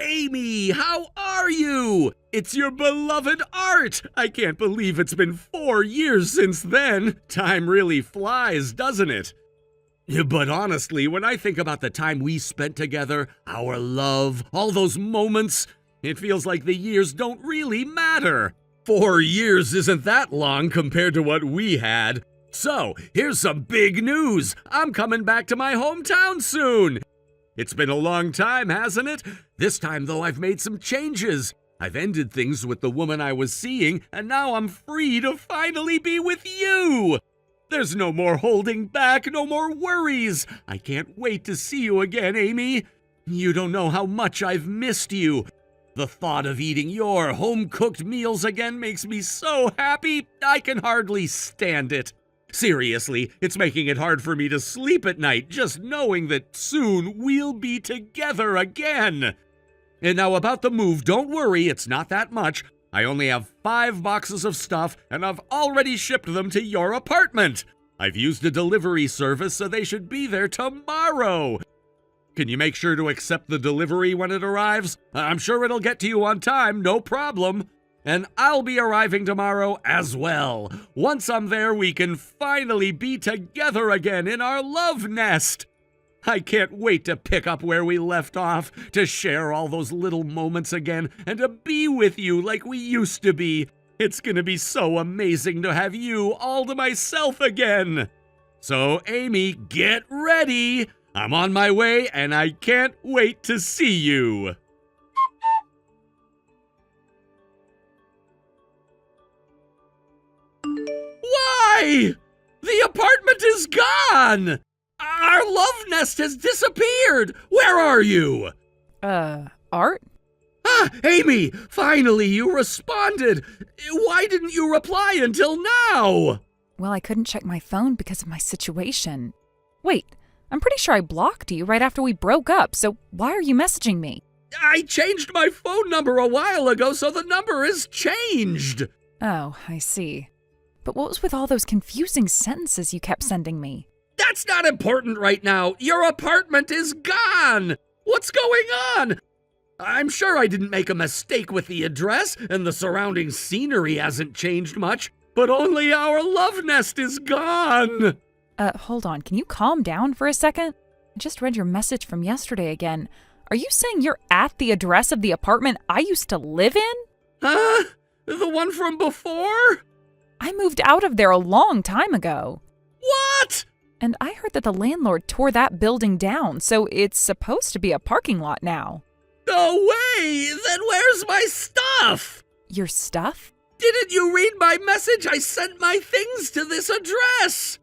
Amy, how are you? It's your beloved Art. I can't believe it's been 4 years since then. Time really flies, doesn't it? But honestly, when I think about the time we spent together, our love, all those moments, it feels like the years don't really matter. 4 years isn't that long compared to what we had. So, here's some big news. I'm coming back to my hometown soon. It's been a long time, hasn't it? This time, though, I've made some changes. I've ended things with the woman I was seeing, and now I'm free to finally be with you. There's no more holding back, no more worries. I can't wait to see you again, Amy. You don't know how much I've missed you. The thought of eating your home-cooked meals again makes me so happy, I can hardly stand it. Seriously, it's making it hard for me to sleep at night just knowing that soon we'll be together again. And now about the move, don't worry, it's not that much. I only have 5 boxes of stuff, and I've already shipped them to your apartment. I've used a delivery service, so they should be there tomorrow. Can you make sure to accept the delivery when it arrives? I'm sure it'll get to you on time, no problem. And I'll be arriving tomorrow as well. Once I'm there, we can finally be together again in our love nest. I can't wait to pick up where we left off, to share all those little moments again, and to be with you like we used to be. It's gonna be so amazing to have you all to myself again. So, Amy, get ready. I'm on my way, and I can't wait to see you. Why? The apartment is gone! Our love nest has disappeared! Where are you? Art? Ah, Amy! Finally, you responded! Why didn't you reply until now? Well, I couldn't check my phone because of my situation. Wait, I'm pretty sure I blocked you right after we broke up, so why are you messaging me? I changed my phone number a while ago, so the number is changed. Oh, I see. But what was with all those confusing sentences you kept sending me? That's not important right now. Your apartment is gone. What's going on? I'm sure I didn't make a mistake with the address, and the surrounding scenery hasn't changed much, but only our love nest is gone. Hold on. Can you calm down for a second? I just read your message from yesterday again. Are you saying you're at the address of the apartment I used to live in? Huh? The one from before? I moved out of there a long time ago. What? And I heard that the landlord tore that building down, so it's supposed to be a parking lot now. No way! Then where's my stuff? Your stuff? Didn't you read my message? I sent my things to this address.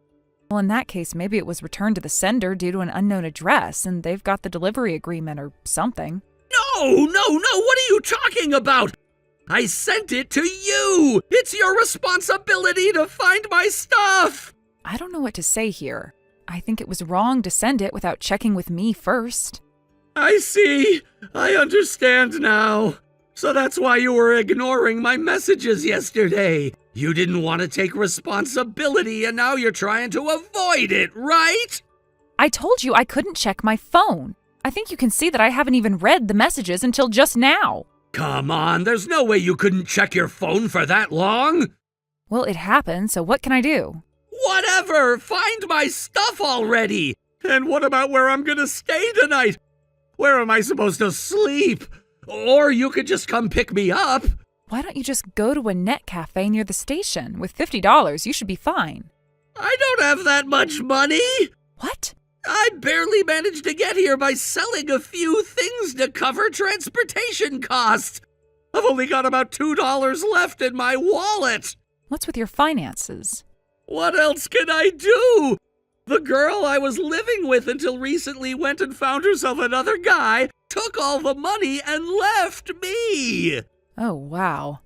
Well, in that case, maybe it was returned to the sender due to an unknown address, and they've got the delivery agreement or something. No, what are you talking about? I sent it to you! It's your responsibility to find my stuff! I don't know what to say here. I think it was wrong to send it without checking with me first. I see. I understand now. So that's why you were ignoring my messages yesterday. You didn't want to take responsibility, and now you're trying to avoid it, right? I told you I couldn't check my phone. I think you can see that I haven't even read the messages until just now. Come on, there's no way you couldn't check your phone for that long. Well, it happened, so what can I do? Whatever! Find my stuff already! And what about where I'm gonna stay tonight? Where am I supposed to sleep? Or you could just come pick me up. Why don't you just go to a net cafe near the station? With $50, you should be fine. I don't have that much money. What? I barely managed to get here by selling a few things to cover transportation costs. I've only got about $2 left in my wallet. What's with your finances? What else can I do? The girl I was living with until recently went and found herself another guy, took all the money, and left me. Oh, wow.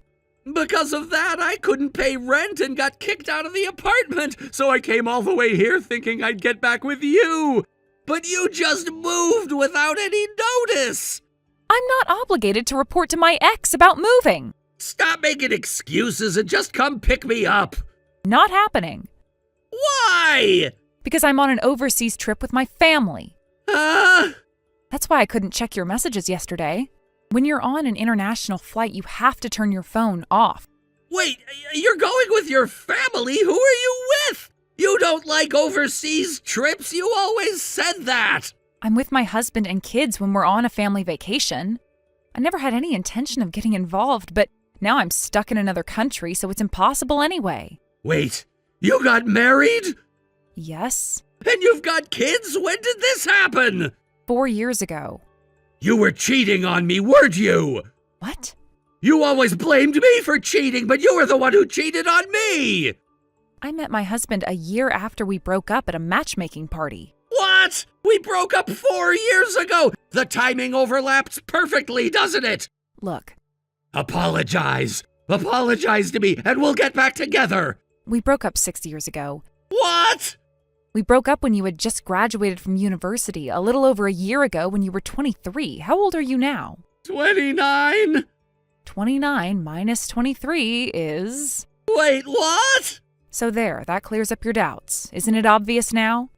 Because of that, I couldn't pay rent and got kicked out of the apartment, so I came all the way here thinking I'd get back with you. But you just moved without any notice. I'm not obligated to report to my ex about moving. Stop making excuses and just come pick me up. Not happening. Why? Because I'm on an overseas trip with my family. That's why I couldn't check your messages yesterday. When you're on an international flight, you have to turn your phone off. Wait, you're going with your family? Who are you with? You don't like overseas trips? You always said that. I'm with my husband and kids when we're on a family vacation. I never had any intention of getting involved, but now I'm stuck in another country, so it's impossible anyway. Wait, you got married? Yes. And you've got kids? When did this happen? 4 years ago. You were cheating on me, weren't you? What? You always blamed me for cheating, but you were the one who cheated on me! I met my husband a year after we broke up at a matchmaking party. What? We broke up 4 years ago! The timing overlaps perfectly, doesn't it? Look, Apologize. Apologize to me, and we'll get back together. we broke up 6 years ago. What? We broke up when you had just graduated from university, a little over a year ago when you were 23. How old are you now? 29? 29 minus 23 is... Wait, what? So there, that clears up your doubts. Isn't it obvious now?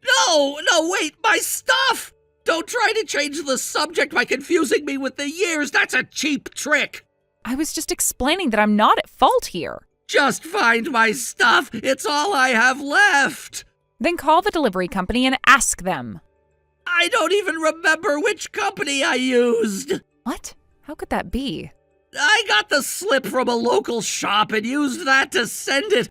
No, wait, my stuff! Don't try to change the subject by confusing me with the years. That's a cheap trick. I was just explaining that I'm not at fault here. Just find my stuff. It's all I have left. Then call the delivery company and ask them. I don't even remember which company I used. What? How could that be? I got the slip from a local shop and used that to send it.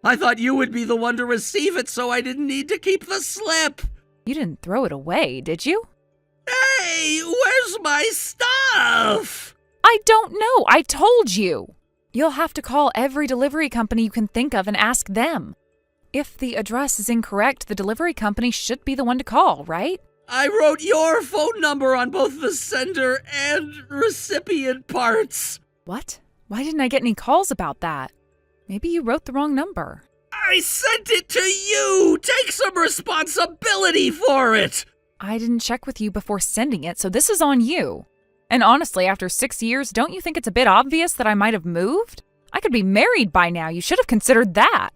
I thought you would be the one to receive it, so I didn't need to keep the slip. You didn't throw it away, did you? Hey, where's my stuff? I don't know. I told you. You'll have to call every delivery company you can think of and ask them. If the address is incorrect, the delivery company should be the one to call, right? I wrote your phone number on both the sender and recipient parts. What? Why didn't I get any calls about that? Maybe you wrote the wrong number. I sent it to you! Take some responsibility for it! I didn't check with you before sending it, so this is on you. And honestly, after 6 years, don't you think it's a bit obvious that I might have moved? I could be married by now. You should have considered that.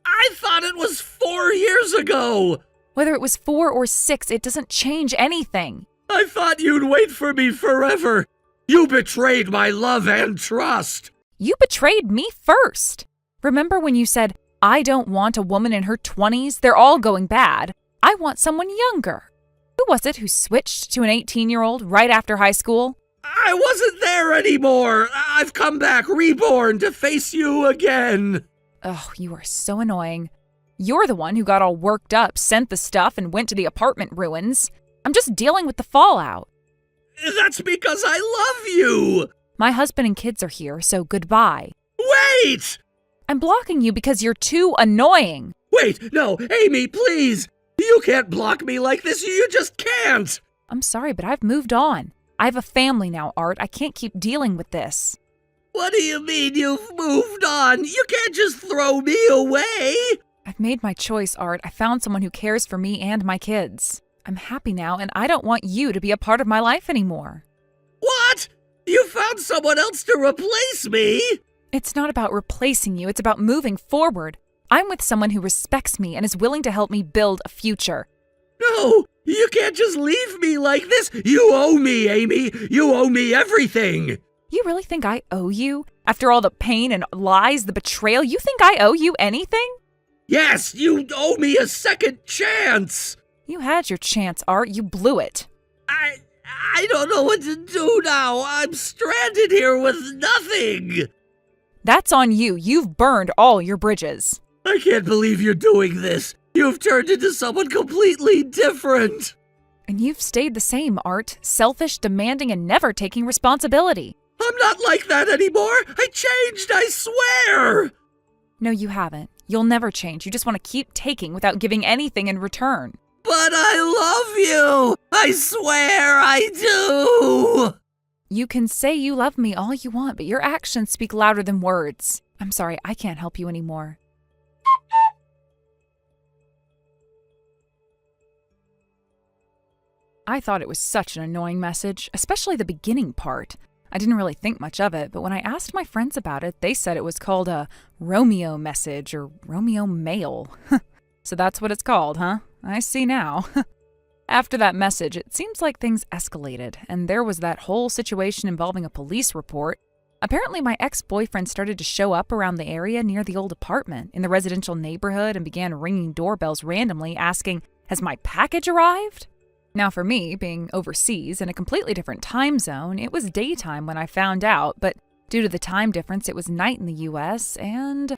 I thought it was 4 years ago! Whether it was 4 or 6, it doesn't change anything. I thought you'd wait for me forever. You betrayed my love and trust. You betrayed me first. Remember when you said, I don't want a woman in her 20s, they're all going bad. I want someone younger. Who was it who switched to an 18-year-old right after high school? I wasn't there anymore. I've come back reborn to face you again. Oh, you are so annoying. You're the one who got all worked up, sent the stuff, and went to the apartment ruins. I'm just dealing with the fallout. That's because I love you. My husband and kids are here, so goodbye. Wait! I'm blocking you because you're too annoying. Wait, no, Amy, please. You can't block me like this. You just can't. I'm sorry, but I've moved on. I have a family now, Art. I can't keep dealing with this. What do you mean you've moved on? You can't just throw me away. I've made my choice, Art. I found someone who cares for me and my kids. I'm happy now, and I don't want you to be a part of my life anymore. What? You found someone else to replace me? It's not about replacing you. It's about moving forward. I'm with someone who respects me and is willing to help me build a future. No, you can't just leave me like this. You owe me, Amy. You owe me everything. You really think I owe you? After all the pain and lies, the betrayal, you think I owe you anything? Yes, you owe me a second chance. You had your chance, Art. You blew it. I don't know what to do now. I'm stranded here with nothing. That's on you. You've burned all your bridges. I can't believe you're doing this. You've turned into someone completely different. And you've stayed the same, Art. Selfish, demanding, and never taking responsibility. I'm not like that anymore. I changed, I swear. No, you haven't. You'll never change. You just want to keep taking without giving anything in return. But I love you. I swear I do. You can say you love me all you want, but your actions speak louder than words. I'm sorry, I can't help you anymore. I thought it was such an annoying message, especially the beginning part. I didn't really think much of it, but when I asked my friends about it, they said it was called a Romeo message or Romeo mail. So that's what it's called, huh? I see now. After that message, it seems like things escalated, and there was that whole situation involving a police report. Apparently, my ex-boyfriend started to show up around the area near the old apartment in the residential neighborhood and began ringing doorbells randomly, asking, "Has my package arrived?" Now, for me, being overseas in a completely different time zone, it was daytime when I found out, but due to the time difference, it was night in the US, and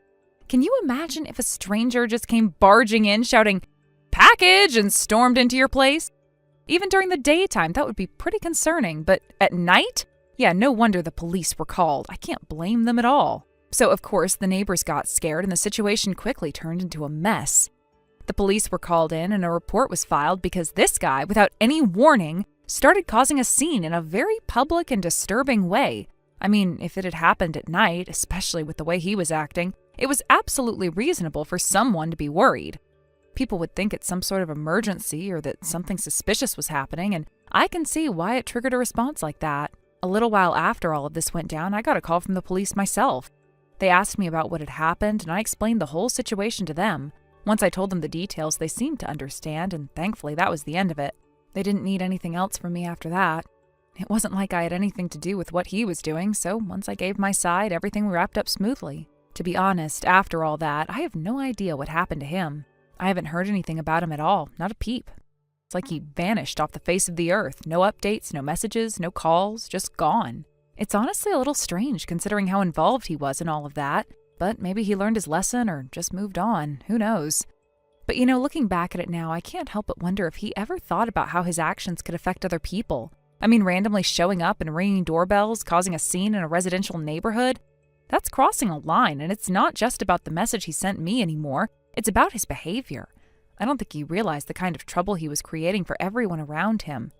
can you imagine if a stranger just came barging in shouting, "Package!" and stormed into your place? Even during the daytime, that would be pretty concerning, but at night? Yeah, no wonder the police were called. I can't blame them at all. So, of course, the neighbors got scared and the situation quickly turned into a mess. The police were called in and a report was filed because this guy, without any warning, started causing a scene in a very public and disturbing way. I mean, if it had happened at night, especially with the way he was acting, it was absolutely reasonable for someone to be worried. People would think it's some sort of emergency or that something suspicious was happening, and I can see why it triggered a response like that. A little while after all of this went down, I got a call from the police myself. They asked me about what had happened, and I explained the whole situation to them. Once I told them the details, they seemed to understand, and thankfully that was the end of it. They didn't need anything else from me after that. It wasn't like I had anything to do with what he was doing, so once I gave my side, everything wrapped up smoothly. To be honest, after all that, I have no idea what happened to him. I haven't heard anything about him at all, not a peep. It's like he vanished off the face of the earth. No updates, no messages, no calls, just gone. It's honestly a little strange considering how involved he was in all of that, but maybe he learned his lesson or just moved on, who knows. But looking back at it now, I can't help but wonder if he ever thought about how his actions could affect other people. I mean, randomly showing up and ringing doorbells, causing a scene in a residential neighborhood, that's crossing a line, and it's not just about the message he sent me anymore, it's about his behavior. I don't think he realized the kind of trouble he was creating for everyone around him.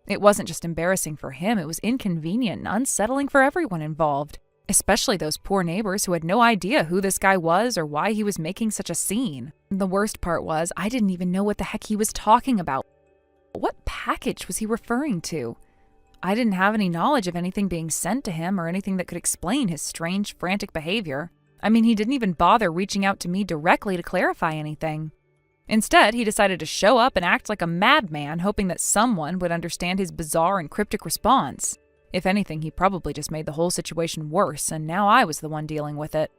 It wasn't just embarrassing for him, it was inconvenient and unsettling for everyone involved, especially those poor neighbors who had no idea who this guy was or why he was making such a scene. The worst part was, I didn't even know what the heck he was talking about. What package was he referring to? I didn't have any knowledge of anything being sent to him or anything that could explain his strange, frantic behavior. I mean, he didn't even bother reaching out to me directly to clarify anything. Instead, he decided to show up and act like a madman, hoping that someone would understand his bizarre and cryptic response. If anything, he probably just made the whole situation worse, and now I was the one dealing with it.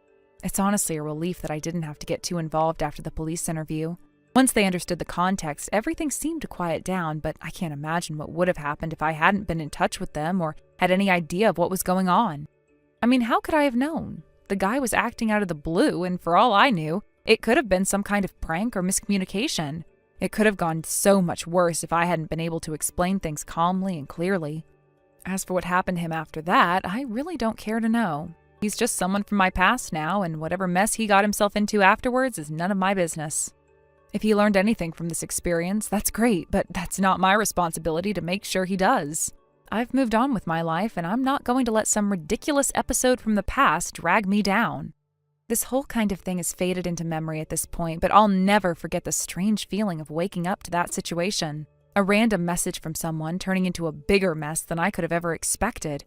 It's honestly a relief that I didn't have to get too involved after the police interview. Once they understood the context, everything seemed to quiet down, but I can't imagine what would have happened if I hadn't been in touch with them or had any idea of what was going on. I mean, how could I have known? The guy was acting out of the blue, and for all I knew, it could have been some kind of prank or miscommunication. It could have gone so much worse if I hadn't been able to explain things calmly and clearly. As for what happened to him after that, I really don't care to know. He's just someone from my past now, and whatever mess he got himself into afterwards is none of my business. If he learned anything from this experience, that's great, but that's not my responsibility to make sure he does. I've moved on with my life, and I'm not going to let some ridiculous episode from the past drag me down. This whole kind of thing has faded into memory at this point, but I'll never forget the strange feeling of waking up to that situation. A random message from someone turning into a bigger mess than I could have ever expected.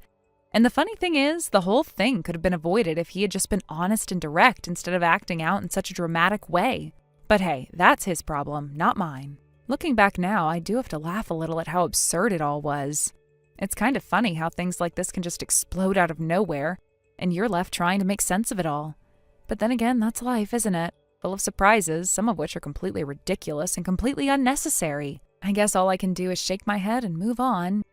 And the funny thing is, the whole thing could have been avoided if he had just been honest and direct instead of acting out in such a dramatic way. But hey, that's his problem, not mine. Looking back now, I do have to laugh a little at how absurd it all was. It's kind of funny how things like this can just explode out of nowhere, and you're left trying to make sense of it all. But then again, that's life, isn't it? Full of surprises, some of which are completely ridiculous and completely unnecessary. I guess all I can do is shake my head and move on.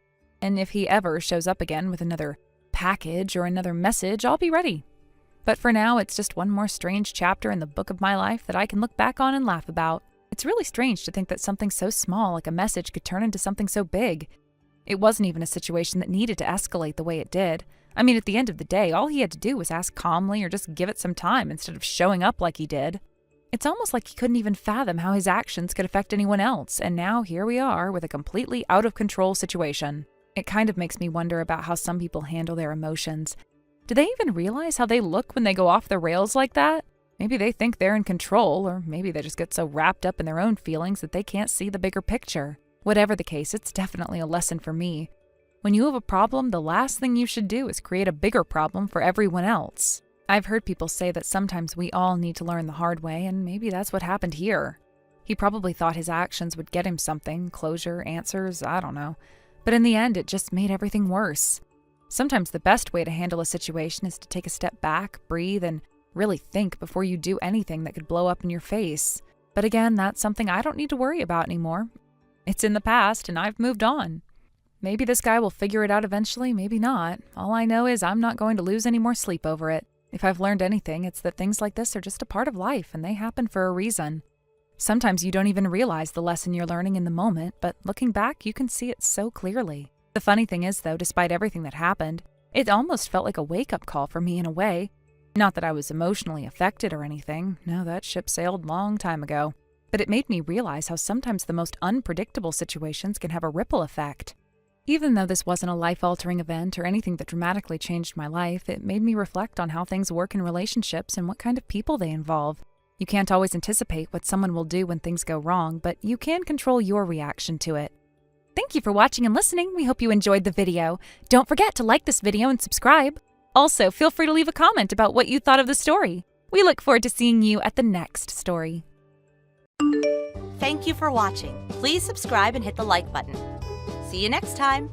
And if he ever shows up again with another package or another message, I'll be ready. But for now, it's just one more strange chapter in the book of my life that I can look back on and laugh about. It's really strange to think that something so small like a message could turn into something so big. It wasn't even a situation that needed to escalate the way it did. I mean, at the end of the day, all he had to do was ask calmly or just give it some time instead of showing up like he did. It's almost like he couldn't even fathom how his actions could affect anyone else, and now here we are with a completely out-of-control situation. It kind of makes me wonder about how some people handle their emotions. Do they even realize how they look when they go off the rails like that? Maybe they think they're in control, or maybe they just get so wrapped up in their own feelings that they can't see the bigger picture. Whatever the case, it's definitely a lesson for me. When you have a problem, the last thing you should do is create a bigger problem for everyone else. I've heard people say that sometimes we all need to learn the hard way, and maybe that's what happened here. He probably thought his actions would get him something, closure, answers, I don't know. But in the end, it just made everything worse. Sometimes the best way to handle a situation is to take a step back, breathe, and really think before you do anything that could blow up in your face. But again, that's something I don't need to worry about anymore. It's in the past, and I've moved on. Maybe this guy will figure it out eventually, maybe not. All I know is I'm not going to lose any more sleep over it. If I've learned anything, it's that things like this are just a part of life, and they happen for a reason. Sometimes you don't even realize the lesson you're learning in the moment, but looking back, you can see it so clearly. The funny thing is, though, despite everything that happened, it almost felt like a wake-up call for me in a way. Not that I was emotionally affected or anything. No, that ship sailed long time ago. But it made me realize how sometimes the most unpredictable situations can have a ripple effect. Even though this wasn't a life-altering event or anything that dramatically changed my life, it made me reflect on how things work in relationships and what kind of people they involve. You can't always anticipate what someone will do when things go wrong, but you can control your reaction to it. Thank you for watching and listening. We hope you enjoyed the video. Don't forget to like this video and subscribe. Also, feel free to leave a comment about what you thought of the story. We look forward to seeing you at the next story. Thank you for watching. Please subscribe and hit the like button. See you next time.